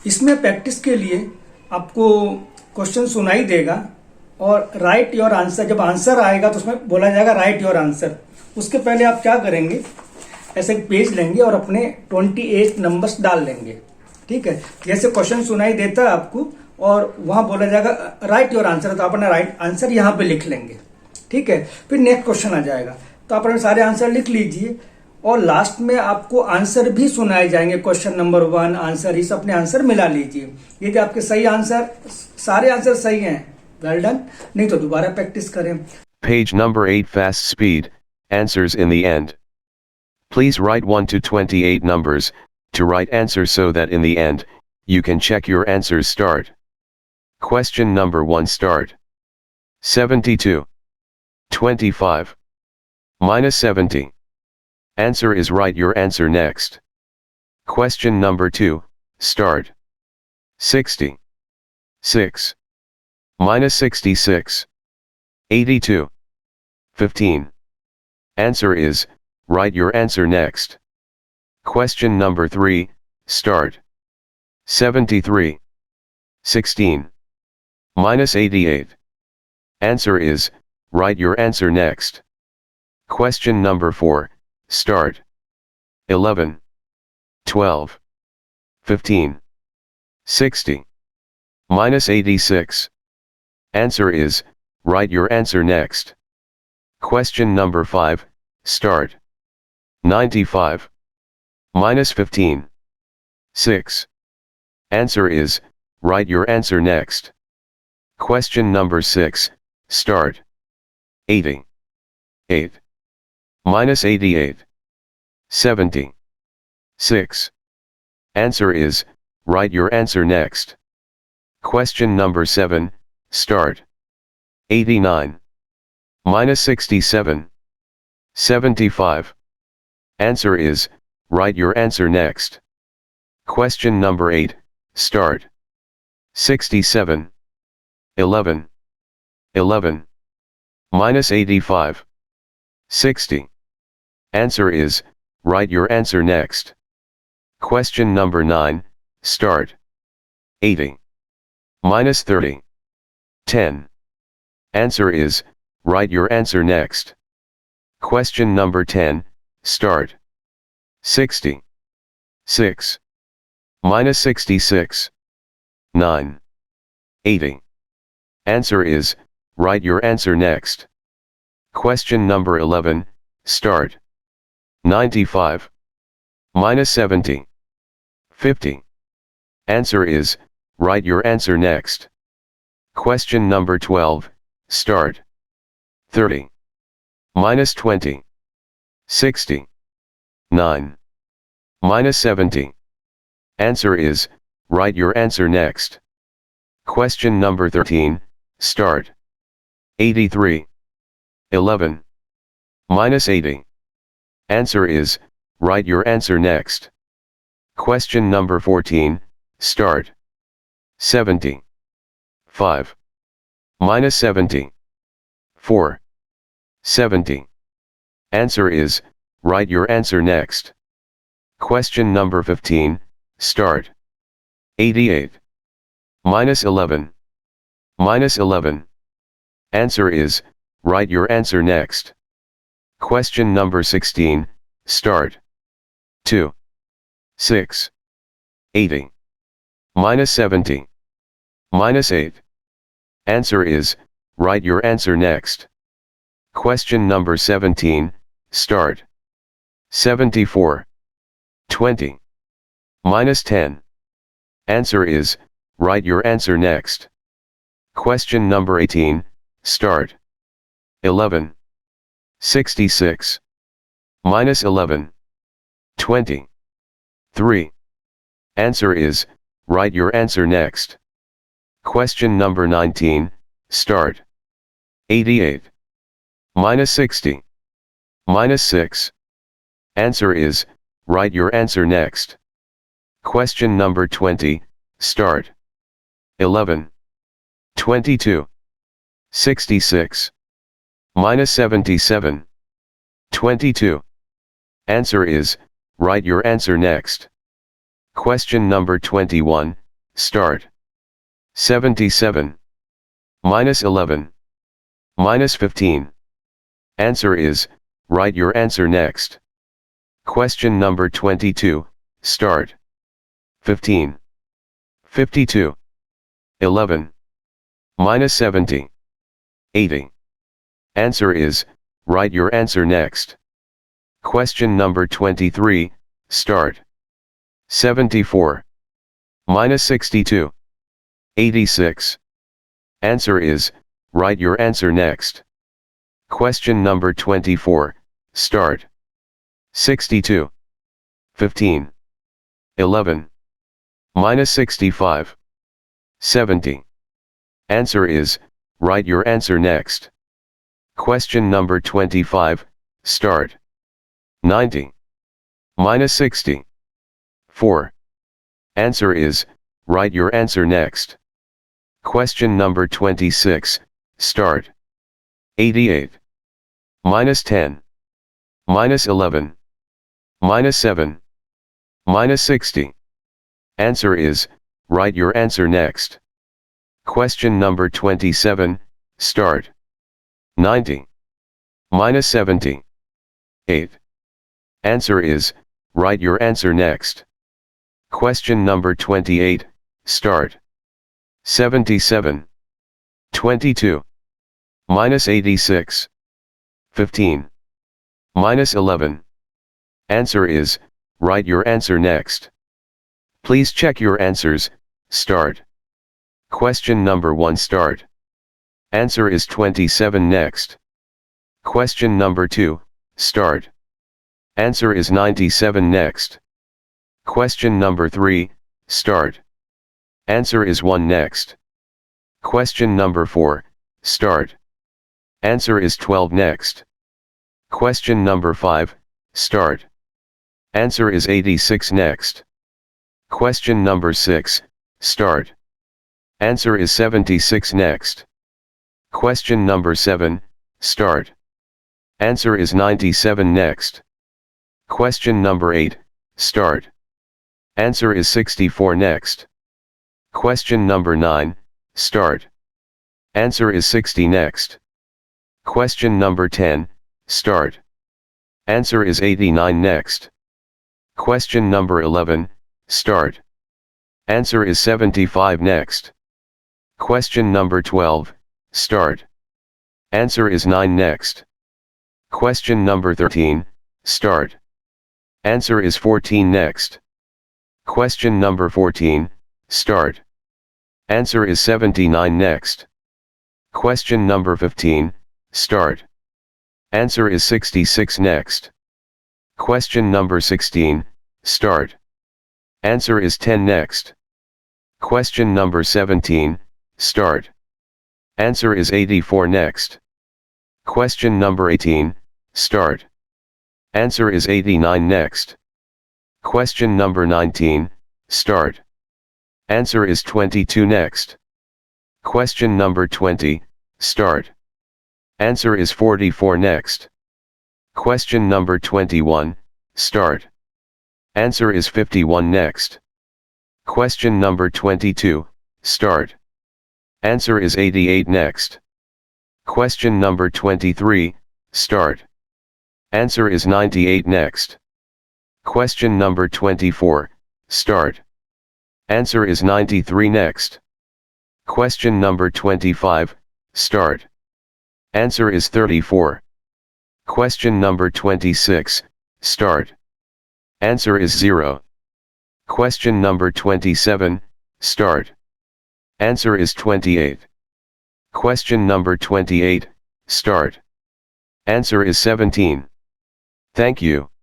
इसमें प्रैक्टिस के लिए आपको क्वेश्चन सुनाई देगा और राइट योर आंसर, जब आंसर आएगा तो उसमें बोला जाएगा राइट योर आंसर। उसके पहले आप क्या करेंगे, ऐसे एक पेज लेंगे और अपने 28 नंबर्स डाल लेंगे। ठीक है, जैसे क्वेश्चन सुनाई देता है आपको और वहां बोला जाएगा राइट योर आंसर, तो अपना राइट आंसर यहां पे लिख लेंगे। ठीक है, फिर नेक्स्ट क्वेश्चन आ जाएगा तो आप अपने सारे आंसर लिख लीजिए और लास्ट में आपको आंसर भी सुनाए जाएंगे। क्वेश्चन नंबर 1 आंसर, इस अपने आंसर मिला लीजिए। यदि आपके सही आंसर, सारे आंसर सही हैं, वेल डन, नहीं तो दोबारा प्रैक्टिस करें। Page number 8 Fast speed, answers in the end. Please write 1 to 28 numbers, to write answer so that in the end, you can check your answers. Start. Question number 1 start. 72. 25. Minus 70. Answer is write your answer next. Question number 2, start. 60. 6. Minus 66. 82. 15. Answer is, write your answer next. Question number 3, start. 73. 16. Minus 88. Answer is, write your answer next. Question number 4, start. 11. 12. 15. 60. Minus 86. Answer is, write your answer next. Question number 5, start. 95. Minus 15. 6. Answer is, write your answer next. Question number 6, start. 80. 8. Minus 88. 70. 6. Answer is, write your answer next. Question number 7, start. 89. Minus 67. 75. Answer is, write your answer next. Question number 8, start. 67. 11. 11. Minus 85. 60. Answer is, write your answer next. Question number 9, start. 80. Minus 30. 10. Answer is, write your answer next. Question number 10, start. 60. 6. Minus 66. 9. 80. Answer is, write your answer next. Question number 11, start. 95. Minus 70. 50. Answer is, write your answer next. Question number 12, start. 30. Minus 20. 60. 9. Minus 70. Answer is, write your answer next. Question number 13, start. 83. 11. Minus 80. Answer is, write your answer next. Question number 14, start. 70. 5. Minus 70. 4. 70. Answer is, write your answer next. Question number 15, start. 88. Minus 11. Minus 11. Answer is, write your answer next. Question number 16, start. 2. 6. 80. Minus 70. Minus 8. Answer is, write your answer next. Question number 17, start. 74. 20. Minus 10. Answer is, write your answer next. Question number 18, start. 11. 66. Minus 11. 20. 3. Answer is, write your answer next. Question number 19, start. 88. Minus 60. Minus 6. Answer is, write your answer next. Question number 20, start. 11. 22. 66. Minus 77. 22. Answer is, write your answer next. Question number 21, start. 77. Minus 11. Minus 15. Answer is, write your answer next. Question number 22, start. 15. 52. 11. Minus 70. 80. Answer is, write your answer next. Question number 23, start. 74. Minus 62. 86. Answer is, write your answer next. Question number 24, start. 62. 15. 11. Minus 65. 70. Answer is, write your answer next. Question number 25, start. 90. Minus 60. 4. Answer is, write your answer next. Question number 26, start. 88. Minus 10. Minus 11. Minus 7. Minus 60. Answer is, write your answer next. Question number 27, start. 90. Minus 70. 8. Answer is, write your answer next. Question number 28, start. 77. 22. Minus 86. 15. Minus 11. Answer is, write your answer next. Please check your answers, start. Question number 1, start. Answer is 27 next. Question number 2, start. Answer is 97 next. Question number 3, start. Answer is 1 next. Question number 4, start. Answer is 12 next. Question number 5, start. Answer is 86 next. Question number 6, start. Answer is 76 next. Question number 7, start. Answer is 97 next. Question number 8, start. Answer is 64 next. Question number 9, start. Answer is 60 next. Question number 10, start. Answer is 89 next. Question number 11, start. Answer is 75 next. Question number 12, start. Answer is 9 next. Question number 13, start. Answer is 14 next. Question number 14, start. Answer is 79 next. Question number 15, start. Answer is 66 next. Question number 16, start. Answer is 10 next. Question number 17, start. Answer is 84 next. Question number 18, start. Answer is 89 next. Question number 19, start. Answer is 22 next. Question number 20, start. Answer is 44 next. Question number 21, start. Answer is 51 next. Question number 22, start. Answer is 88 next. Question number 23, start. Answer is 98 next. Question number 24, start. Answer is 93 next. Question number 25, start. Answer is 34. Question number 26, start. Answer is 0. Question number 27, start. Answer is 28. Question number 28, start. Answer is 17. Thank you.